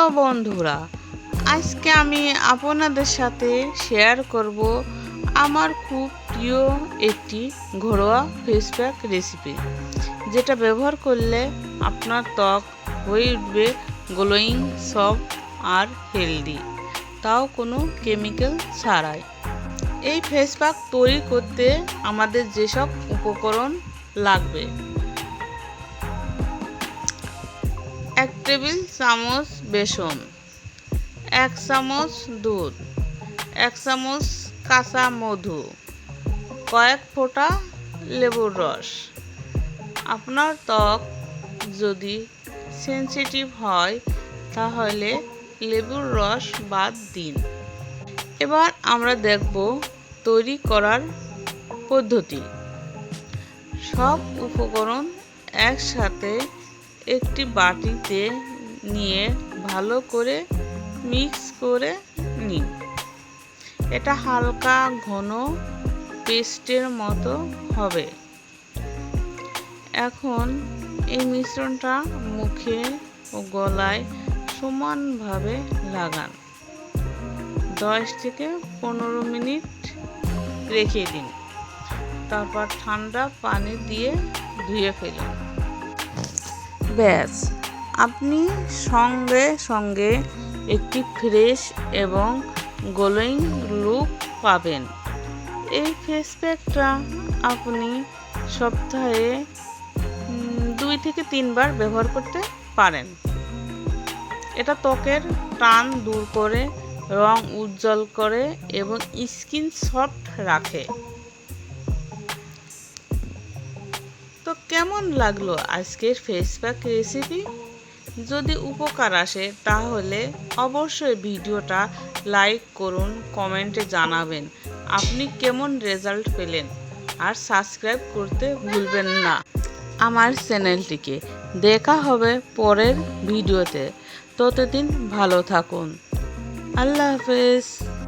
Hello বন্ধুরা, আজকে আমি আপনাদের সাথে শেয়ার করব আমার খুব প্রিয় একটি ঘরোয়া ফেস প্যাক রেসিপি, যেটা ব্যবহার করলে আপনার ত্বক হয়ে উঠবে গ্লোয়িং, সফট আর হেলদি, তাও কোনো কেমিক্যাল ছাড়াই। এই ফেস প্যাক তৈরি করতে আমাদের যেসব উপকরণ লাগবে: 1 টেবিল চামচ বেসন, 1 চামচ দুধ, 1 চামচ কাঁচা মধু, কয়েক ফোঁটা লেবুর রস। আপনার ত্বক যদি সেনসিটিভ হয় তাহলে লেবুর রস বাদ দিন। এবার আমরা দেখব তৈরি করার পদ্ধতি। সব উপকরণ একসাথে একটি বাটিতে নিয়ে ভালো করে মিক্স করে নিন। এটা হালকা ঘন পেস্টের মতো হবে। এখন এই মিশ্রণটা মুখে ও গলায় সমানভাবে লাগান। 10 থেকে 15 মিনিট রেখে দিন। তারপর ঠান্ডা পানি দিয়ে ধুয়ে ফেলুন। ব্যাস, আপনি সঙ্গে সঙ্গে একটি ফ্রেশ এবং গ্লোয়িং লুক পাবেন। এই ফেস প্যাকটা আপনি সপ্তাহে 2 থেকে 3 বার ব্যবহার করতে পারেন। এটা ত্বকের টান দূর করে, রং উজ্জ্বল করে এবং স্কিন সফট রাখে। তো কেমন লাগলো আজকের ফেস প্যাক রেসিপি? যদি উপকার আসে তাহলে অবশ্যই ভিডিওটা লাইক করুন, কমেন্টে জানাবেন আপনি কেমন রেজাল্ট পেলেন, আর সাবস্ক্রাইব করতে ভুলবেন না আমার চ্যানেলটিকে। দেখা হবে পরের ভিডিওতে। ততদিন ভালো থাকুন। আল্লাহ হাফেজ।